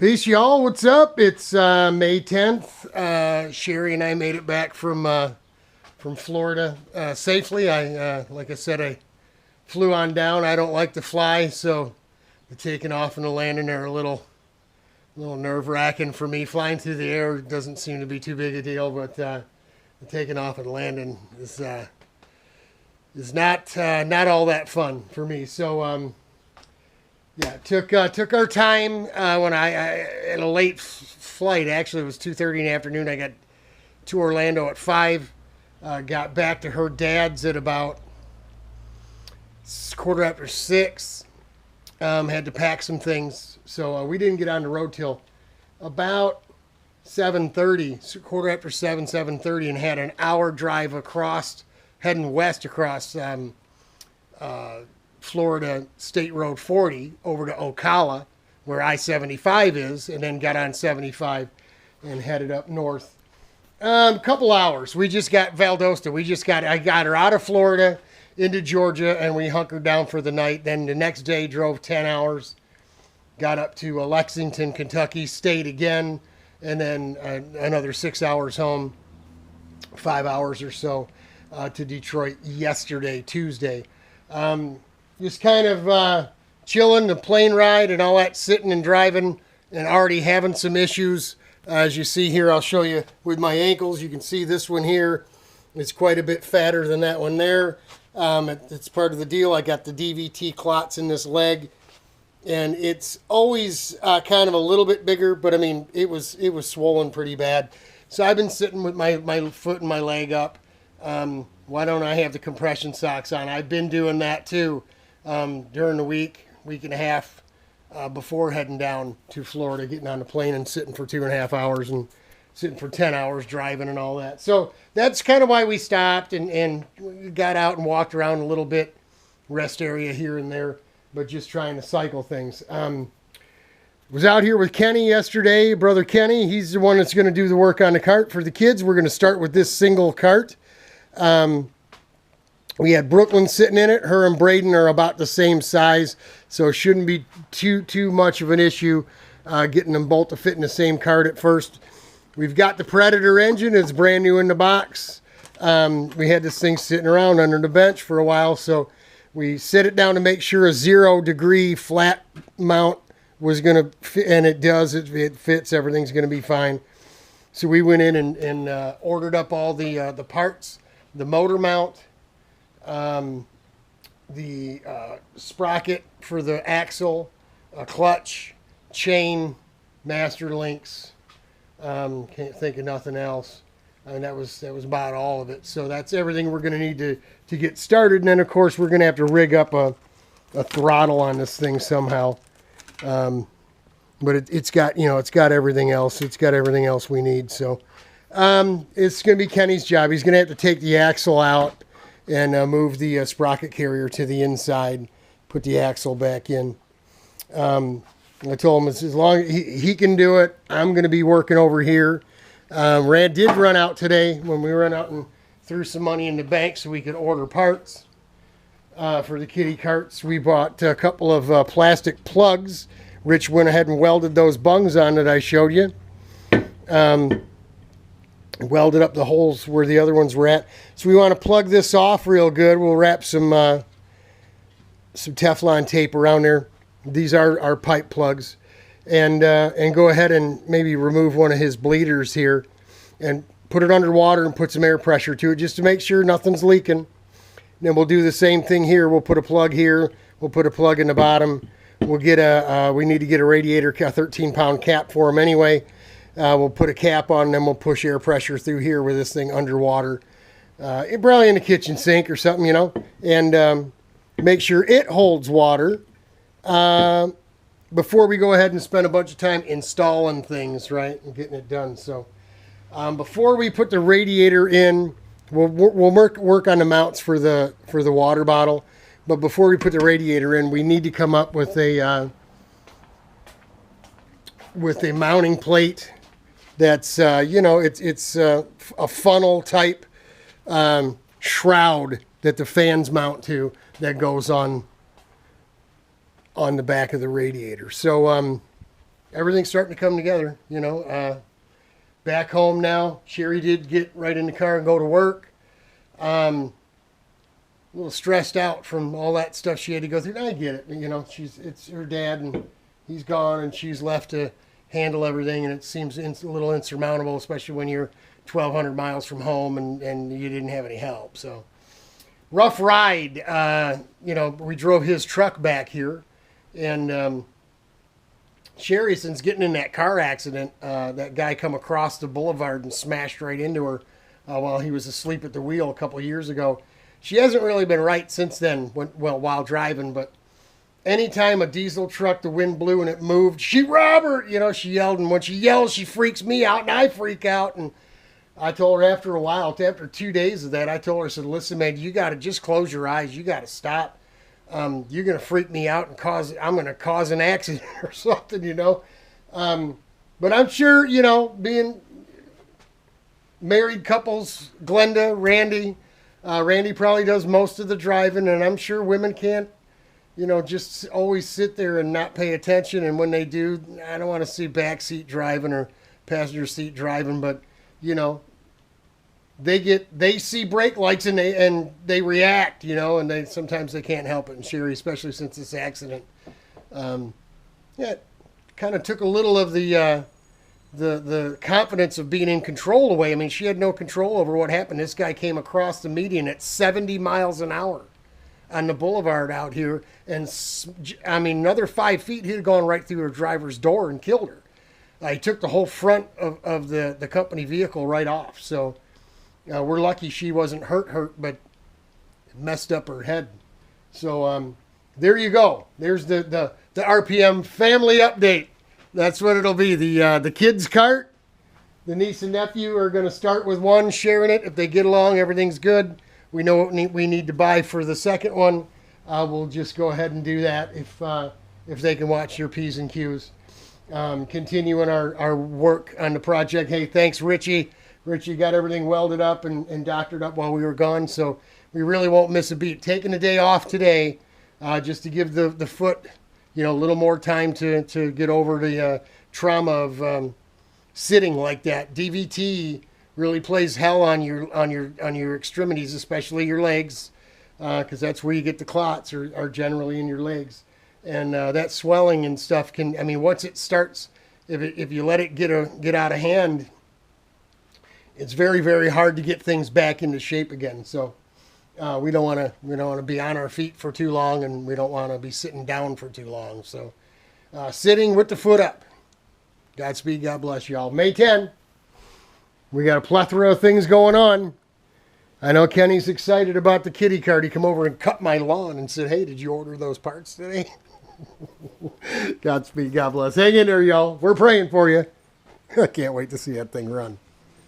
Peace, y'all. What's up? It's May 10th. Sherry and I made it back from Florida safely. Like I said, I flew on down. I don't like to fly, so the taking off and the landing are a little nerve-wracking for me. Flying through the air doesn't seem to be too big a deal, but the taking off and landing is not all that fun for me. So yeah, took our time when I at a late flight. Actually, it was 2:30 in the afternoon. I got to Orlando at 5. Got back to her dad's at about quarter after 6. Had to pack some things, so we didn't get on the road till about 7:30, quarter after 7, 7:30, and had an hour drive across, heading west across Florida State Road 40 over to Ocala, where I-75 is, and then got on 75 and headed up north. Couple hours. We just got Valdosta. I got her out of Florida into Georgia, and we hunkered down for the night. Then the next day drove 10 hours, got up to Lexington, Kentucky, stayed again, and then another 6 hours home, 5 hours or so to Detroit yesterday, Tuesday. Just kind of chilling, the plane ride and all that, sitting and driving and already having some issues. As you see here, I'll show you with my ankles. You can see this one here. It's quite a bit fatter than that one there. It's part of the deal. I got the DVT clots in this leg, and it's always kind of a little bit bigger, but I mean, it was swollen pretty bad. So I've been sitting with my foot and my leg up. Why don't I have the compression socks on? I've been doing that too during the week and a half before heading down to Florida, getting on the plane and sitting for 2.5 hours and sitting for 10 hours driving and all that. So that's kind of why we stopped and got out and walked around a little bit, rest area here and there, but just trying to cycle things. Was out here with Kenny yesterday, brother Kenny. He's the one that's going to do the work on the cart for the kids. We're going to start with this single cart. We had Brooklyn sitting in it. Her and Braden are about the same size, so it shouldn't be too much of an issue getting them both to fit in the same cart at first. We've got the Predator engine. It's brand new in the box. We had this thing sitting around under the bench for a while, so we set it down to make sure a 0-degree flat mount was going to fit, and it does. It fits. Everything's going to be fine. So we went in and ordered up all the parts, the motor mount, the sprocket for the axle, a clutch, chain, master links. Can't think of nothing else. I mean, that was about all of it. So that's everything we're going to need to get started. And then, of course, we're going to have to rig up a throttle on this thing somehow. But it's got everything else. It's got everything else we need. So it's going to be Kenny's job. He's going to have to take the axle out and move the sprocket carrier to the inside, put the axle back in. I told him as long as he can do it, I'm going to be working over here. Rand did run out today when we ran out and threw some money in the bank so we could order parts for the kitty carts. We bought a couple of plastic plugs. Rich went ahead and welded those bungs on that I showed you. Welded up the holes where the other ones were at. So we want to plug this off real good. We'll wrap some Teflon tape around there. These are our pipe plugs. And go ahead and maybe remove one of his bleeders here and put it underwater and put some air pressure to it just to make sure nothing's leaking. Then we'll do the same thing here. We'll put a plug here. We'll put a plug in the bottom. We'll get we need to get a radiator, a 13-pound cap for him anyway. We'll put a cap on, and then we'll push air pressure through here with this thing underwater. Probably in the kitchen sink or something, and make sure it holds water before we go ahead and spend a bunch of time installing things, right, and getting it done. So before we put the radiator in, we'll work on the mounts for the water bottle. But before we put the radiator in, we need to come up with a mounting plate that's it's a funnel type shroud that the fans mount to that goes on the back of the radiator. So everything's starting to come together, you know. Back home now, Sherry did get right in the car and go to work. A little stressed out from all that stuff she had to go through. And I get it, you know. It's her dad, and he's gone, and she's left to handle everything, and it seems a little insurmountable, especially when you're 1,200 miles from home and you didn't have any help. So rough ride. You know, we drove his truck back here, and Sherry, since getting in that car accident, that guy come across the boulevard and smashed right into her while he was asleep at the wheel a couple of years ago. She hasn't really been right since then, while driving, but anytime a diesel truck, the wind blew and it moved, she, Robert, you know, she yelled, and when she yells, she freaks me out, and I freak out, and I told her after a while, after 2 days of that, I told her, I said, listen, man, you got to just close your eyes, you got to stop. You're going to freak me out and I'm going to cause an accident or something, you know. But I'm sure, you know, being married couples, Glenda, Randy, Randy probably does most of the driving, and I'm sure women can't, you know, just always sit there and not pay attention. And when they do, I don't want to see backseat driving or passenger seat driving, but, you know, they see brake lights and they react, you know, and sometimes they can't help it. And Sherry, especially since this accident, it kind of took a little of the confidence of being in control away. I mean, she had no control over what happened. This guy came across the median at 70 miles an hour on the boulevard out here, and I mean, another 5 feet, he'd have gone right through her driver's door and killed her. He took the whole front of the company vehicle right off. So. We're lucky she wasn't hurt, but it messed up her head. So there you go. There's the RPM family update. That's what it'll be. The kids' cart, the niece and nephew are going to start with one, sharing it. If they get along, everything's good. We know what we need to buy for the second one. We'll just go ahead and do that if they can watch your P's and Q's. Continuing our work on the project. Hey, thanks, Richie. Richie got everything welded up and doctored up while we were gone, so we really won't miss a beat. Taking a day off today just to give the foot, you know, a little more time to get over the trauma of sitting like that. DVT really plays hell on your extremities, especially your legs, because that's where you get the clots are generally in your legs, and that swelling and stuff can. I mean, once it starts, if you let it get out of hand, it's very, very hard to get things back into shape again. So we don't want to be on our feet for too long, and we don't want to be sitting down for too long. So sitting with the foot up. Godspeed. God bless y'all. May 10. We got a plethora of things going on. I know Kenny's excited about the kitty cart. He come over and cut my lawn and said, hey, did you order those parts today? Godspeed. God bless. Hang in there, y'all. We're praying for you. I can't wait to see that thing run.